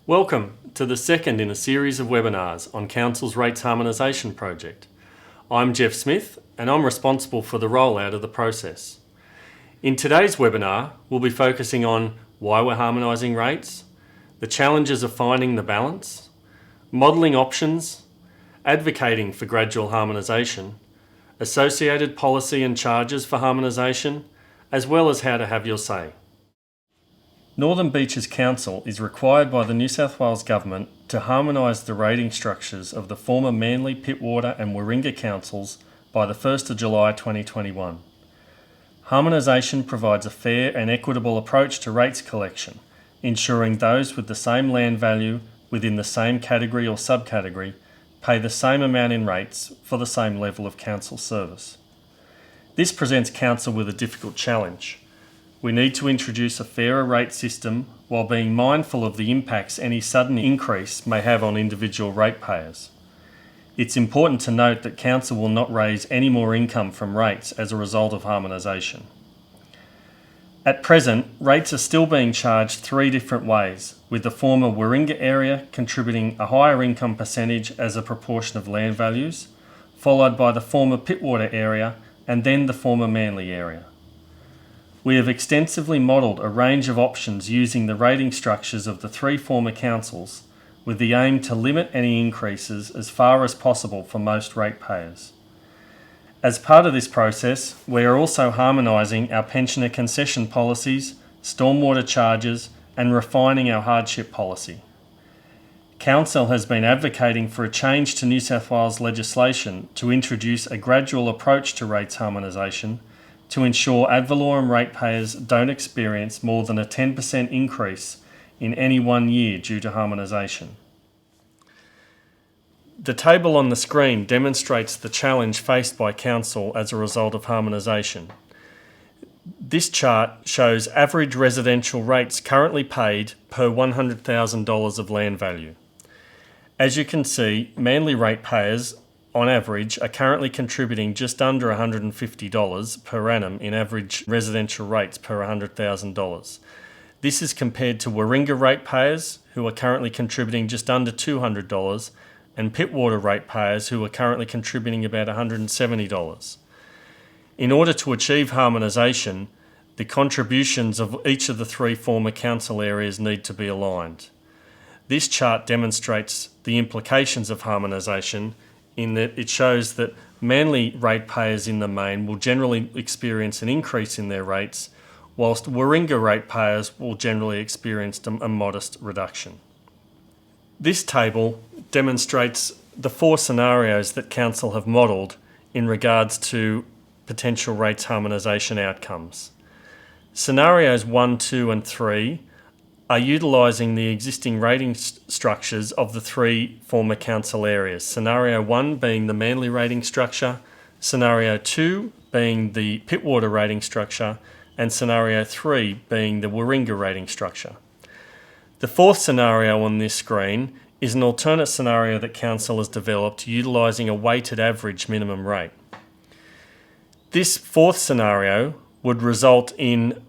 Welcome to the second in a series of webinars on Council's Rates Harmonisation project. I'm Jeff Smith and I'm responsible for the rollout of the process. In today's webinar, we'll be focusing on why we're harmonising rates, the challenges of finding the balance, modelling options, advocating for gradual harmonisation, associated policy and charges for harmonisation, as well as how to have your say. Northern Beaches Council is required by the New South Wales Government to harmonise the rating structures of the former Manly, Pittwater and Warringah councils by the 1st of July 2021. Harmonisation provides a fair and equitable approach to rates collection, ensuring those with the same land value within the same category or subcategory pay the same amount in rates for the same level of council service. This presents Council with a difficult challenge. We need to introduce a fairer rate system while being mindful of the impacts any sudden increase may have on individual ratepayers. It's important to note that Council will not raise any more income from rates as a result of harmonisation. At present, rates are still being charged three different ways, with the former Warringah area contributing a higher income percentage as a proportion of land values, followed by the former Pittwater area and then the former Manly area. We have extensively modelled a range of options using the rating structures of the three former councils with the aim to limit any increases as far as possible for most ratepayers. As part of this process, we are also harmonising our pensioner concession policies, stormwater charges and refining our hardship policy. Council has been advocating for a change to New South Wales legislation to introduce a gradual approach to rates harmonisation to ensure ad valorem ratepayers don't experience more than a 10% increase in any 1 year due to harmonisation. The table on the screen demonstrates the challenge faced by Council as a result of harmonisation. This chart shows average residential rates currently paid per $100,000 of land value. As you can see, Manly ratepayers on average are currently contributing just under $150 per annum in average residential rates per $100,000. This is compared to Warringah ratepayers who are currently contributing just under $200 and Pittwater ratepayers who are currently contributing about $170. In order to achieve harmonisation, the contributions of each of the three former council areas need to be aligned. This chart demonstrates the implications of harmonisation in that it shows that Manly ratepayers in the main will generally experience an increase in their rates, whilst Warringah ratepayers will generally experience a modest reduction. This table demonstrates the four scenarios that Council have modelled in regards to potential rates harmonisation outcomes. Scenarios 1, 2 and 3 are utilising the existing rating structures of the three former council areas. Scenario 1 being the Manly rating structure, Scenario 2 being the Pittwater rating structure, and Scenario 3 being the Warringah rating structure. The fourth scenario on this screen is an alternate scenario that Council has developed utilising a weighted average minimum rate. This fourth scenario would result in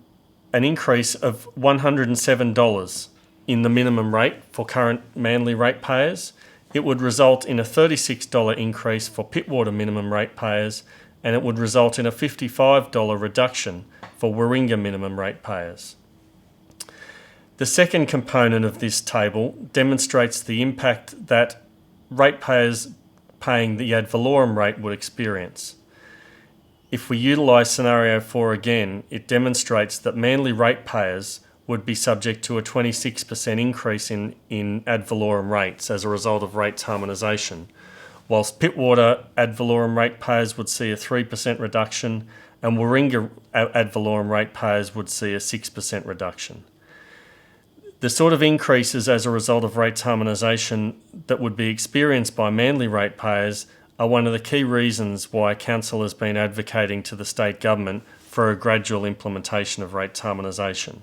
an increase of $107 in the minimum rate for current Manly ratepayers. It would result in a $36 increase for Pittwater minimum ratepayers, and it would result in a $55 reduction for Warringah minimum ratepayers. The second component of this table demonstrates the impact that ratepayers paying the ad valorem rate would experience. If we utilise scenario 4 again, it demonstrates that Manly ratepayers would be subject to a 26% increase in ad valorem rates as a result of rates harmonisation, whilst Pittwater ad valorem ratepayers would see a 3% reduction and Warringah ad valorem ratepayers would see a 6% reduction. The sort of increases as a result of rates harmonisation that would be experienced by Manly ratepayers are one of the key reasons why Council has been advocating to the state government for a gradual implementation of rates harmonisation.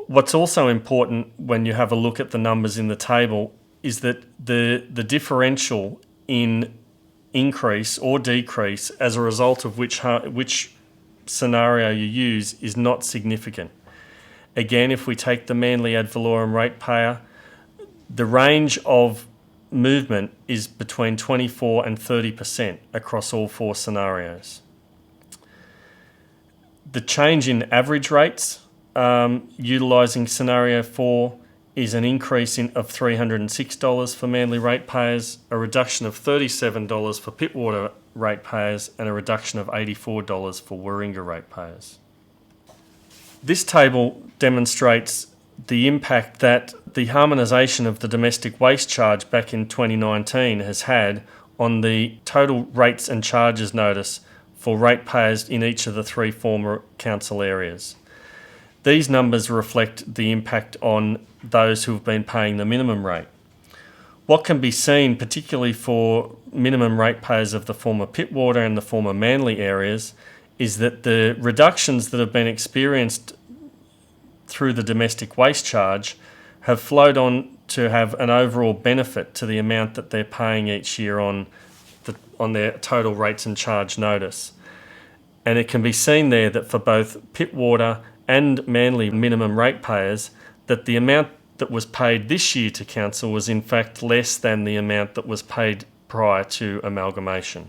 What's also important when you have a look at the numbers in the table is that the differential in increase or decrease as a result of which scenario you use is not significant. Again, if we take the Manly ad valorem ratepayer, the range of movement is between 24 and 30% across all four scenarios. The change in average rates utilising scenario 4 is an increase of $306 for Manly ratepayers, a reduction of $37 for Pittwater ratepayers, and a reduction of $84 for Warringah ratepayers. This table demonstrates the impact that the harmonisation of the domestic waste charge back in 2019 has had on the total rates and charges notice for ratepayers in each of the three former council areas. These numbers reflect the impact on those who have been paying the minimum rate. What can be seen, particularly for minimum ratepayers of the former Pittwater and the former Manly areas, is that the reductions that have been experienced through the domestic waste charge have flowed on to have an overall benefit to the amount that they're paying each year on their total rates and charge notice. And it can be seen there that for both Pittwater and Manly minimum ratepayers, that the amount that was paid this year to council was in fact less than the amount that was paid prior to amalgamation.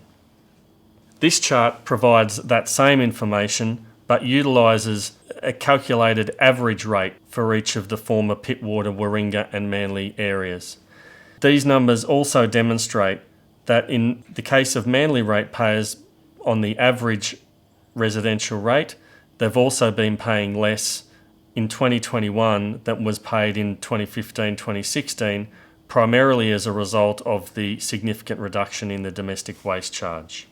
This chart provides that same information but utilises a calculated average rate for each of the former Pittwater, Warringah and Manly areas. These numbers also demonstrate that in the case of Manly ratepayers, on the average residential rate, they've also been paying less in 2021 than was paid in 2015-2016, primarily as a result of the significant reduction in the domestic waste charge.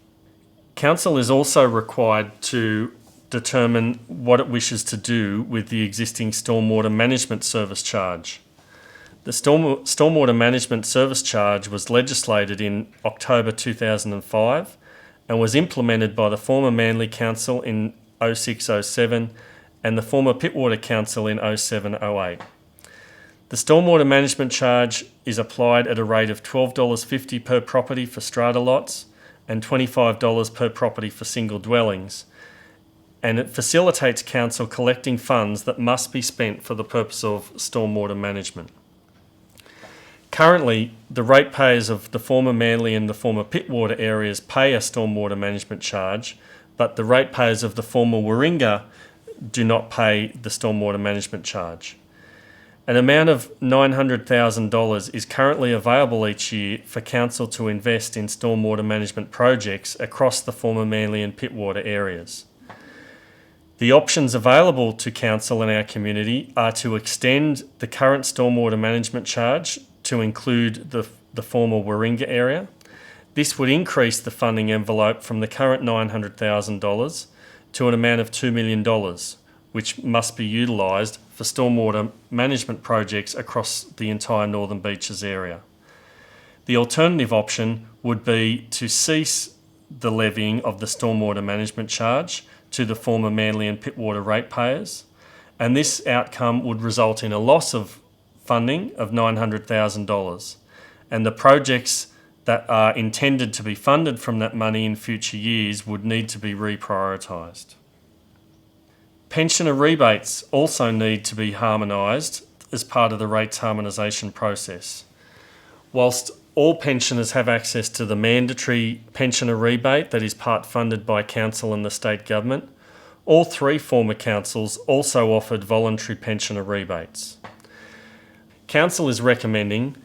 Council is also required to determine what it wishes to do with the existing stormwater management service charge. The stormwater management service charge was legislated in October 2005 and was implemented by the former Manly Council in 06-07 and the former Pittwater Council in 07-08. The stormwater management charge is applied at a rate of $12.50 per property for strata lots and $25 per property for single dwellings, and it facilitates council collecting funds that must be spent for the purpose of stormwater management. Currently, the ratepayers of the former Manly and the former Pittwater areas pay a stormwater management charge, but the ratepayers of the former Warringah do not pay the stormwater management charge. An amount of $900,000 is currently available each year for council to invest in stormwater management projects across the former Manly and Pittwater areas. The options available to council in our community are to extend the current stormwater management charge to include the former Warringah area. This would increase the funding envelope from the current $900,000 to an amount of $2 million, which must be utilised for stormwater management projects across the entire Northern Beaches area. The alternative option would be to cease the levying of the stormwater management charge to the former Manly and Pittwater ratepayers, and this outcome would result in a loss of funding of $900,000, and the projects that are intended to be funded from that money in future years would need to be reprioritised. Pensioner rebates also need to be harmonised as part of the rates harmonisation process. Whilst all pensioners have access to the mandatory pensioner rebate that is part funded by council and the state government, all three former councils also offered voluntary pensioner rebates. Council is recommending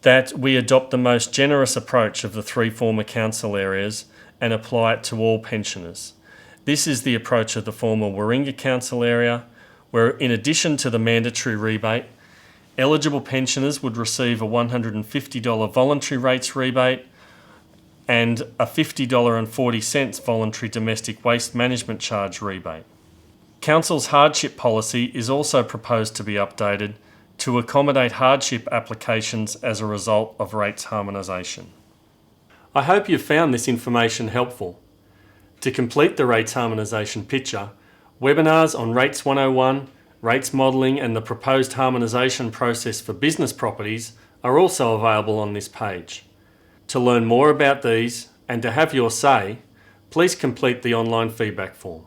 that we adopt the most generous approach of the three former council areas and apply it to all pensioners. This is the approach of the former Warringah council area, where in addition to the mandatory rebate, eligible pensioners would receive a $150 voluntary rates rebate and a $50.40 voluntary domestic waste management charge rebate. Council's hardship policy is also proposed to be updated to accommodate hardship applications as a result of rates harmonisation. I hope you've found this information helpful. To complete the rates harmonisation picture, webinars on Rates 101, rates modelling and the proposed harmonisation process for business properties are also available on this page. To learn more about these and to have your say, please complete the online feedback form.